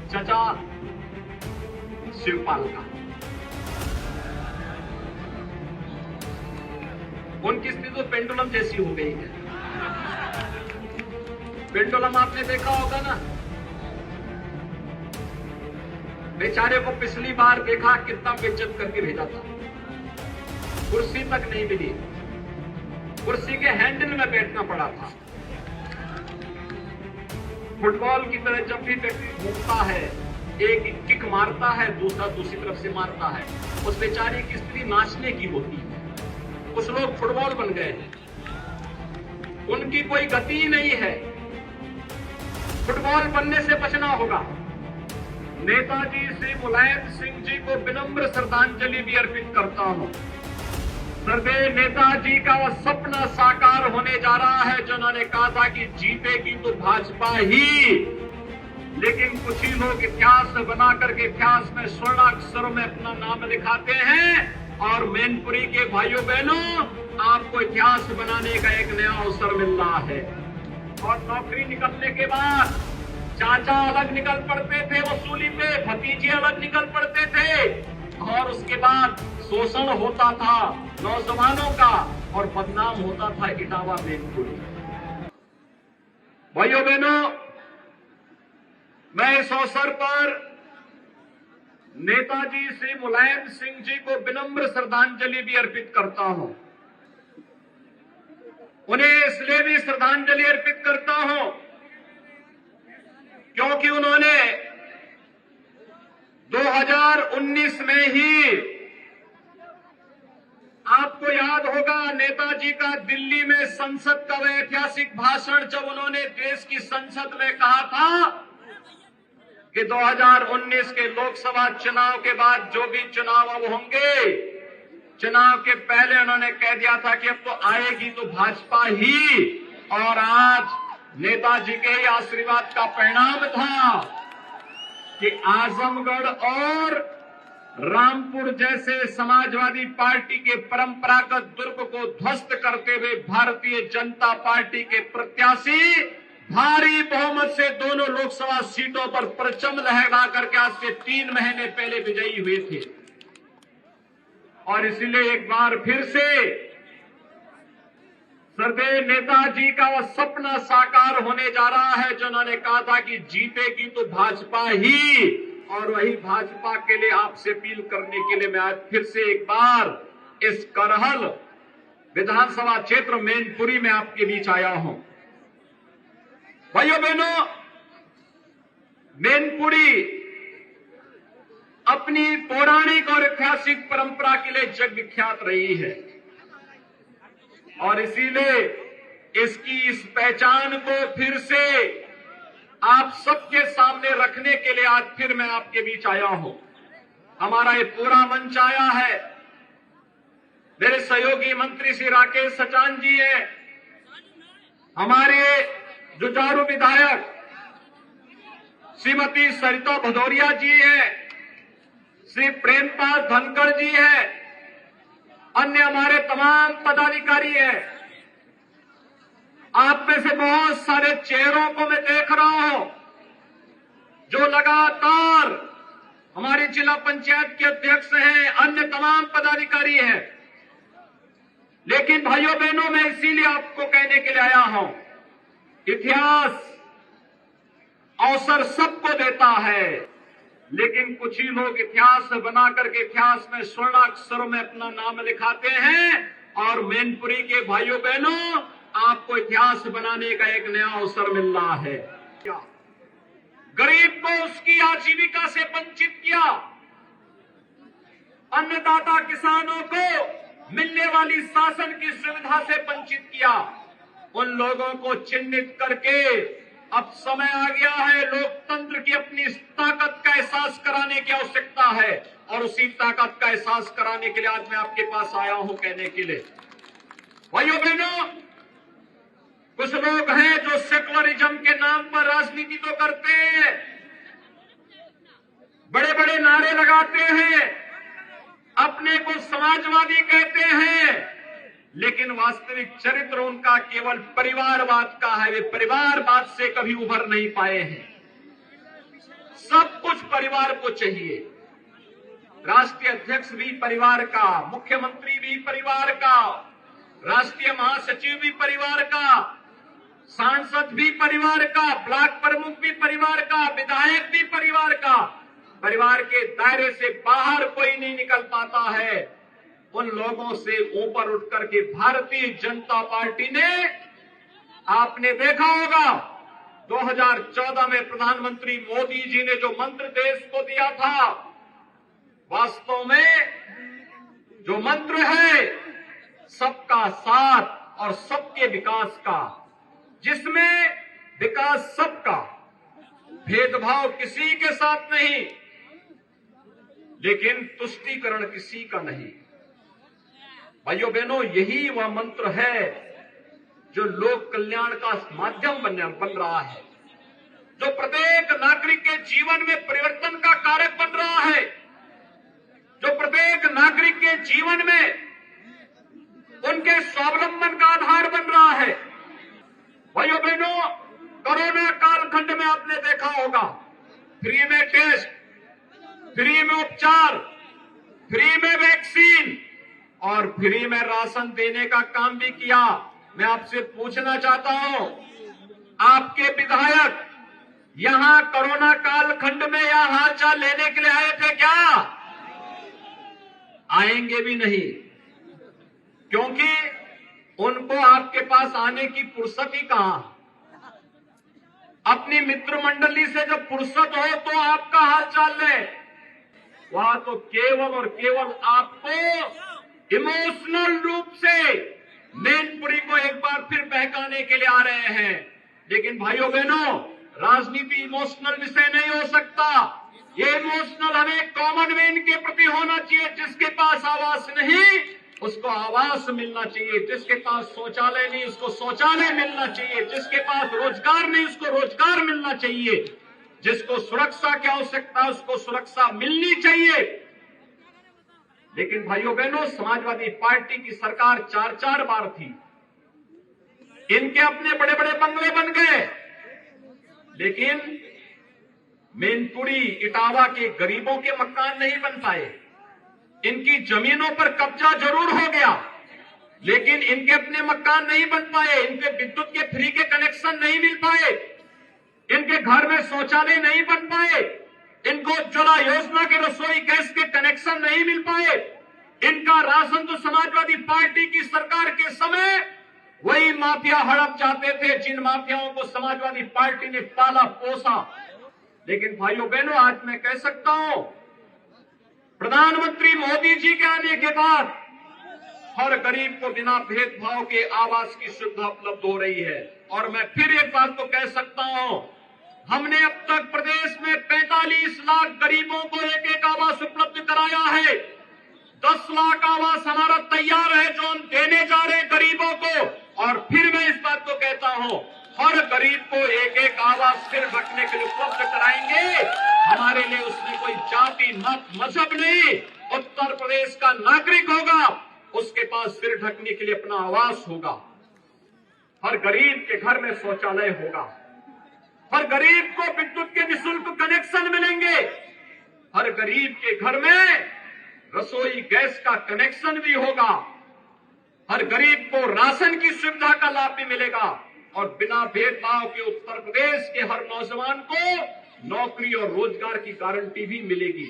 चचा शिवपाल का। उनकी स्थिति तो पेंडुलम जैसी हो गई है। पेंडुलम आपने देखा होगा ना, बेचारे को पिछली बार देखा कितना बेइज्जत करके भेजा था, कुर्सी तक नहीं मिली, कुर्सी के हैंडल में बैठना पड़ा था। फुटबॉल की तरह जब भी व्यक्ति घूमता है, एक किक मारता है, दूसरा दूसरी तरफ से मारता है, उस बेचारे की स्थिति नाचने की होती है। कुछ लोग फुटबॉल बन गए हैं, उनकी कोई गति नहीं है। फुटबॉल बनने से बचना होगा। नेताजी श्री मुलायम सिंह जी को विनम्र श्रद्धांजलि भी अर्पित करता हूं। सर्वदेव नेताजी का वह सपना साकार होने जा रहा है जो उन्होंने कहा था कि जीतेगी तो भाजपा ही। लेकिन कुछ ही लोग इतिहास बना करके इतिहास में स्वर्णाक्षरों में अपना नाम लिखाते हैं। और मैनपुरी के भाइयों बहनों, आपको इतिहास बनाने का एक नया अवसर मिल रहा है। और नौकरी निकलने के बाद चाचा अलग निकल पड़ते थे वसूली पे, भतीजे अलग निकल पड़ते थे, और उसके बाद शोषण होता था नौजवानों का और बदनाम होता था इटावा मैनपुरी। भाइयों बहनों, मैं इस अवसर पर नेताजी श्री मुलायम सिंह जी को विनम्र श्रद्धांजलि भी अर्पित करता हूं। उन्हें इसलिए भी श्रद्धांजलि अर्पित करता हूं क्योंकि उन्होंने 2019 में ही, आपको याद होगा, नेताजी का दिल्ली में संसद का वह ऐतिहासिक भाषण, जब उन्होंने देश की संसद में कहा था कि 2019 के लोकसभा चुनाव के बाद जो भी चुनाव अब होंगे, चुनाव के पहले उन्होंने कह दिया था कि अब तो आएगी तो भाजपा ही। और आज नेताजी के ही आशीर्वाद का परिणाम था कि आजमगढ़ और रामपुर जैसे समाजवादी पार्टी के परंपरागत दुर्ग को ध्वस्त करते हुए भारतीय जनता पार्टी के प्रत्याशी भारी बहुमत से दोनों लोकसभा सीटों पर परचम लहरा करके आज से 3 महीने पहले विजयी हुए थे। और इसलिए एक बार फिर से सर्वदेव नेताजी का वह सपना साकार होने जा रहा है जो उन्होंने कहा था कि जीतेगी तो भाजपा ही। और वही भाजपा के लिए आपसे अपील करने के लिए मैं आज फिर से एक बार इस करहल विधानसभा क्षेत्र मैनपुरी में आपके बीच आया हूं। भाइयों बहनों, मैनपुरी अपनी पौराणिक और ऐतिहासिक परंपरा के लिए जग विख्यात रही है और इसीलिए इसकी इस पहचान को फिर से आप सबके सामने रखने के लिए आज फिर मैं आपके बीच आया हूं। हमारा ये पूरा मंच आया है। मेरे सहयोगी मंत्री श्री राकेश सचान जी हैं, हमारे जुझारू विधायक श्रीमती सरिता भदौरिया जी हैं, श्री प्रेमपाल धनखड़ जी हैं, अन्य हमारे तमाम पदाधिकारी हैं। आप में से बहुत सारे चेहरों को मैं देख रहा हूं जो लगातार हमारी जिला पंचायत के अध्यक्ष हैं, अन्य तमाम पदाधिकारी हैं। लेकिन भाइयों बहनों, मैं इसीलिए आपको कहने के लिए आया हूं, इतिहास अवसर सबको देता है, लेकिन कुछ ही लोग इतिहास बना करके इतिहास में स्वर्णाक्षरों में अपना नाम लिखाते हैं। और मैनपुरी के भाइयों बहनों, आपको इतिहास बनाने का एक नया अवसर मिल रहा है। गरीब को उसकी आजीविका से वंचित किया, अन्नदाता किसानों को मिलने वाली शासन की सुविधा से वंचित किया। उन लोगों को चिन्हित करके अब समय आ गया है, लोकतंत्र की अपनी ताकत का एहसास कराने की आवश्यकता है। और उसी ताकत का एहसास कराने के लिए आज मैं आपके पास आया हूं कहने के लिए। भाइयों बहनों, कुछ लोग हैं जो सेकुलरिज्म के नाम पर राजनीति तो करते हैं, बड़े बड़े नारे लगाते हैं, अपने को समाजवादी कहते हैं, लेकिन वास्तविक चरित्र उनका केवल परिवारवाद का है। वे परिवारवाद से कभी उभर नहीं पाए हैं। सबको परिवार को चाहिए, राष्ट्रीय अध्यक्ष भी परिवार का, मुख्यमंत्री भी परिवार का, राष्ट्रीय महासचिव भी परिवार का, सांसद भी परिवार का, ब्लॉक प्रमुख भी परिवार का, विधायक भी परिवार का। परिवार के दायरे से बाहर कोई नहीं निकल पाता है। उन लोगों से ऊपर उठकर के भारतीय जनता पार्टी ने, आपने देखा होगा 2014 में प्रधानमंत्री मोदी जी ने जो मंत्र देश को दिया था, वास्तव में जो मंत्र है सबका साथ और सबके विकास का, जिसमें विकास सबका, भेदभाव किसी के साथ नहीं, लेकिन तुष्टीकरण किसी का नहीं। भाइयों बहनों, यही वह मंत्र है जो लोक कल्याण का माध्यम बन रहा है, जो प्रत्येक नागरिक के जीवन में परिवर्तन का कारक बन रहा है, जो प्रत्येक नागरिक के जीवन में उनके स्वावलंबन का आधार बन रहा है। भाइयों बहनों, कोरोना कालखंड में आपने देखा होगा, फ्री में टेस्ट, फ्री में उपचार, फ्री में वैक्सीन और फ्री में राशन देने का काम भी किया। मैं आपसे पूछना चाहता हूं, आपके विधायक यहां कोरोना कालखंड में यहां हालचाल लेने के लिए आए थे क्या? आएंगे भी नहीं, क्योंकि उनको आपके पास आने की फुर्सत ही कहां। अपनी मित्र मंडली से जब फुर्सत हो तो आपका हालचाल ले, वहां तो केवल और केवल आपको इमोशनल रूप से मैनपुरी को एक बार फिर बहकाने के लिए आ रहे हैं। लेकिन भाइयों बहनों, राजनीति इमोशनल विषय नहीं हो सकता। ये इमोशनल हमें कॉमन मैन के प्रति होना चाहिए। जिसके पास आवास नहीं उसको आवास मिलना चाहिए, जिसके पास शौचालय नहीं उसको शौचालय मिलना चाहिए, जिसके पास रोजगार नहीं उसको रोजगार मिलना चाहिए, जिसको सुरक्षा की आवश्यकता है उसको सुरक्षा मिलनी चाहिए। लेकिन भाइयों बहनों, समाजवादी पार्टी की सरकार 4-4 बार थी, इनके अपने बड़े बड़े बंगले बन गए, लेकिन मैनपुरी इटावा के गरीबों के मकान नहीं बन पाए। इनकी जमीनों पर कब्जा जरूर हो गया, लेकिन इनके अपने मकान नहीं बन पाए, इनके विद्युत के फ्री के कनेक्शन नहीं मिल पाए, इनके घर में शौचालय नहीं बन पाए, इनको उज्ज्वला योजना के रसोई गैस के कनेक्शन नहीं मिल पाए। इनका राशन तो समाजवादी पार्टी की सरकार के समय वही माफिया हड़प जाते थे, जिन माफियाओं को समाजवादी पार्टी ने पाला पोसा। लेकिन भाइयों बहनों, आज मैं कह सकता हूं, प्रधानमंत्री मोदी जी के आने के बाद हर गरीब को बिना भेदभाव के आवास की सुविधा उपलब्ध हो रही है। और मैं फिर एक बात तो कह सकता हूं, हमने अब तक प्रदेश में 45 लाख गरीबों को एक आवास उपलब्ध कराया है। 10 लाख आवास हमारा तैयार है जो हम देने जा रहे हैं गरीबों को। और फिर मैं इस बात को कहता हूं, हर गरीब को एक आवास फिर रखने के लिए उपलब्ध कराएंगे। हमारे लिए उसमें कोई जाति मत मजहब नहीं, उत्तर प्रदेश का नागरिक होगा, उसके पास सिर ढकने के लिए अपना आवास होगा, हर गरीब के घर में शौचालय होगा, हर गरीब को विद्युत के निःशुल्क कनेक्शन मिलेंगे, हर गरीब के घर में रसोई गैस का कनेक्शन भी होगा, हर गरीब को राशन की सुविधा का लाभ भी मिलेगा और बिना भेदभाव के उत्तर प्रदेश के हर नौजवान को नौकरी और रोजगार की गारंटी भी मिलेगी।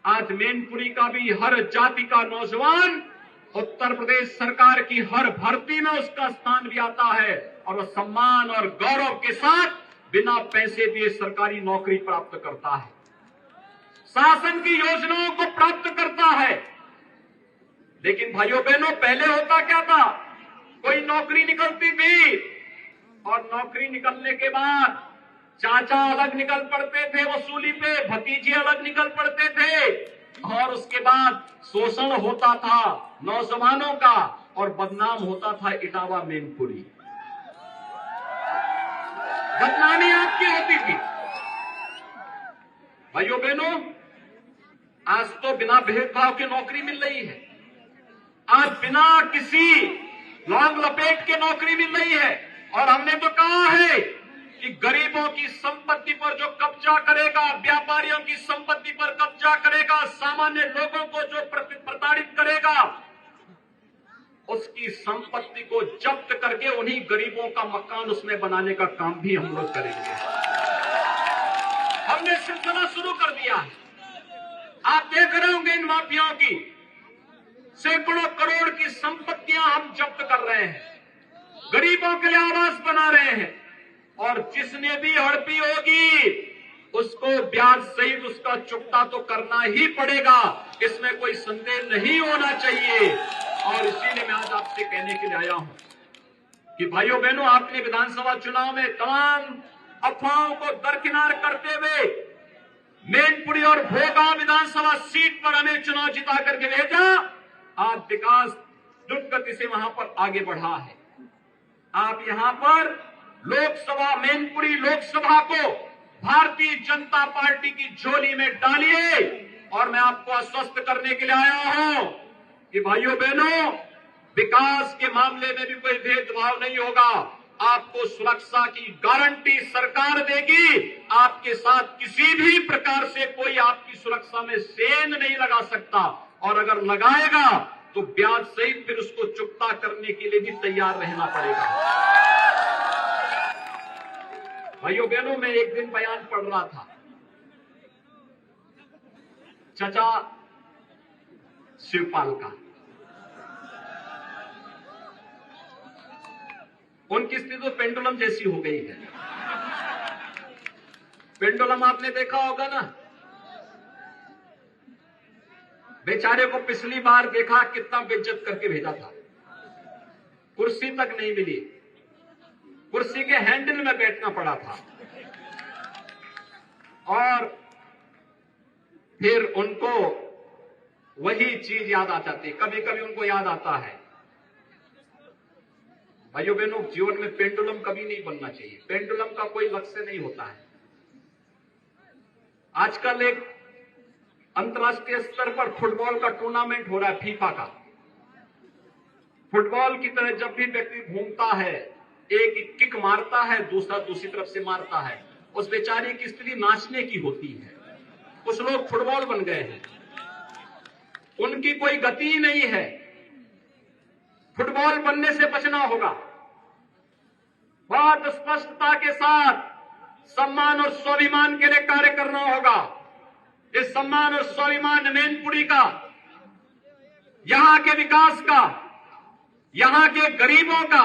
आज मैनपुरी का भी हर जाति का नौजवान उत्तर प्रदेश सरकार की हर भर्ती में उसका स्थान भी आता है और वह सम्मान और गौरव के साथ बिना पैसे दिए सरकारी नौकरी प्राप्त करता है, शासन की योजनाओं को प्राप्त करता है। लेकिन भाइयों बहनों, पहले होता क्या था, कोई नौकरी निकलती थी और नौकरी निकलने के बाद चाचा अलग निकल पड़ते थे वसूली पे, भतीजे अलग निकल पड़ते थे और उसके बाद शोषण होता था नौजवानों का और बदनाम होता था इटावा मैनपुरी। बदनामी आपकी होती थी। भाइयों बहनों, आज तो बिना भेदभाव की नौकरी मिल रही है, आज बिना किसी लॉन्ग लपेट के नौकरी मिल रही है। और हमने तो कहा है कि गरीबों की संपत्ति पर जो कब्जा करेगा, व्यापारियों की संपत्ति पर कब्जा करेगा, सामान्य लोगों को जो प्रताड़ित करेगा, उसकी संपत्ति को जब्त करके उन्हीं गरीबों का मकान उसमें बनाने का काम भी हम लोग करेंगे। हमने सिलसिला शुरू कर दिया है। आप देख रहे होंगे इन माफियाओं की सैकड़ों करोड़ की संपत्तियां हम जब्त कर रहे हैं, गरीबों के लिए आवास बना रहे हैं, और जिसने भी हड़पी होगी उसको ब्याज सहित उसका चुकता तो करना ही पड़ेगा, इसमें कोई संदेह नहीं होना चाहिए। और इसीलिए मैं आज आपसे कहने के लिए आया हूं कि भाइयों बहनों, आपने विधानसभा चुनाव में तमाम अफवाहों को दरकिनार करते हुए मैनपुरी और भोगांव विधानसभा सीट पर हमें चुनाव जिता करके भेजा। आज विकास द्रुत गति से वहां पर आगे बढ़ा है। आप यहां पर लोकसभा, मैनपुरी लोकसभा को भारतीय जनता पार्टी की झोली में डालिए, और मैं आपको आश्वस्त करने के लिए आया हूं कि भाइयों बहनों, विकास के मामले में भी कोई भेदभाव नहीं होगा। आपको सुरक्षा की गारंटी सरकार देगी। आपके साथ किसी भी प्रकार से कोई आपकी सुरक्षा में सेंध नहीं लगा सकता, और अगर लगाएगा तो ब्याज सहित फिर उसको चुकता करने के लिए भी तैयार रहना पड़ेगा। भाइयों बहनों, मैं एक दिन बयान पढ़ रहा था, चाचा शिवपाल का। उनकी स्थिति तो पेंडुलम जैसी हो गई है। पेंडुलम आपने देखा होगा ना, बेचारे को पिछली बार देखा कितना बेइज्जत करके भेजा था, कुर्सी तक नहीं मिली, कुर्सी के हैंडल में बैठना पड़ा था, और फिर उनको वही चीज याद आ जाती, कभी कभी उनको याद आता है। भाइयों बहनों, जीवन में पेंडुलम कभी नहीं बनना चाहिए। पेंडुलम का कोई लक्ष्य नहीं होता है। आजकल एक अंतर्राष्ट्रीय स्तर पर फुटबॉल का टूर्नामेंट हो रहा है, फीफा का। फुटबॉल की तरह जब भी व्यक्ति घूमता है, एक किक मारता है, दूसरा दूसरी तरफ से मारता है, उस बेचारे की स्थिति नाचने की होती है। कुछ लोग फुटबॉल बन गए हैं, उनकी कोई गति ही नहीं है। फुटबॉल बनने से बचना होगा। बहुत स्पष्टता के साथ सम्मान और स्वाभिमान के लिए कार्य करना होगा। इस सम्मान और स्वाभिमान मैनपुरी का, यहां के विकास का, यहां के गरीबों का,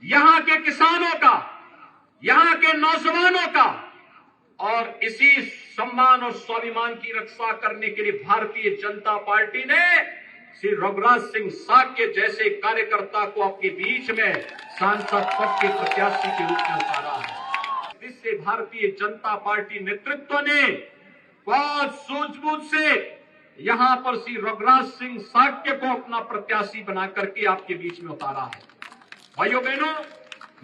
यहां के किसानों का, यहां के नौजवानों का, और इसी सम्मान और स्वाभिमान की रक्षा करने के लिए भारतीय जनता पार्टी ने श्री रघुराज सिंह साक्य जैसे कार्यकर्ता को अपने बीच में सांसद पद के प्रत्याशी के रूप में उतारा है। इससे भारतीय जनता पार्टी नेतृत्व ने बहुत सूझबूझ से यहां पर श्री रघुराज सिंह साक्य को अपना प्रत्याशी बना करके आपके बीच में उतारा है। भाइयों बहनों,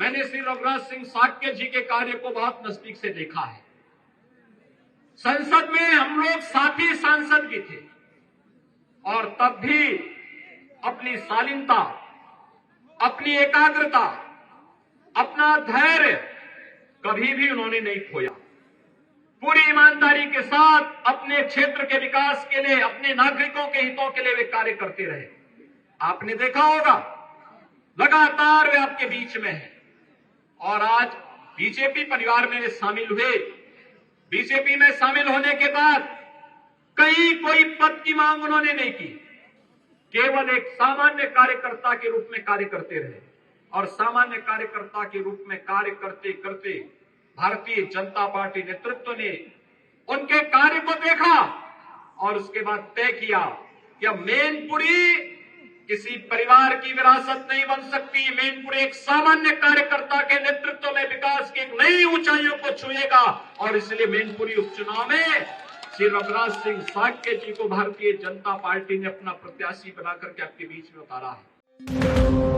मैंने श्री रघुराज सिंह साक्य जी के कार्य को बहुत नजदीक से देखा है। संसद में हम लोग साथी सांसद भी थे, और तब भी अपनी शालीनता, अपनी एकाग्रता, अपना धैर्य कभी भी उन्होंने नहीं खोया। पूरी ईमानदारी के साथ अपने क्षेत्र के विकास के लिए, अपने नागरिकों के हितों के लिए वे कार्य करते रहे। आपने देखा होगा, लगातार वे आपके बीच में हैं, और आज बीजेपी परिवार में वे शामिल हुए। बीजेपी में शामिल होने के बाद कहीं कोई पद की मांग उन्होंने नहीं की, केवल एक सामान्य कार्यकर्ता के रूप में कार्य करते रहे, और सामान्य कार्यकर्ता के रूप में कार्य करते करते भारतीय जनता पार्टी नेतृत्व ने उनके कार्य को देखा, और उसके बाद तय किया कि अब मैनपुरी किसी परिवार की विरासत नहीं बन सकती। मैनपुरी एक सामान्य कार्यकर्ता के नेतृत्व में विकास की एक नई ऊंचाइयों को छुएगा, और इसलिए मैनपुरी उपचुनाव में श्री रघुराज सिंह साक्य जी को भारतीय जनता पार्टी ने अपना प्रत्याशी बनाकर के आपके बीच में उतारा है।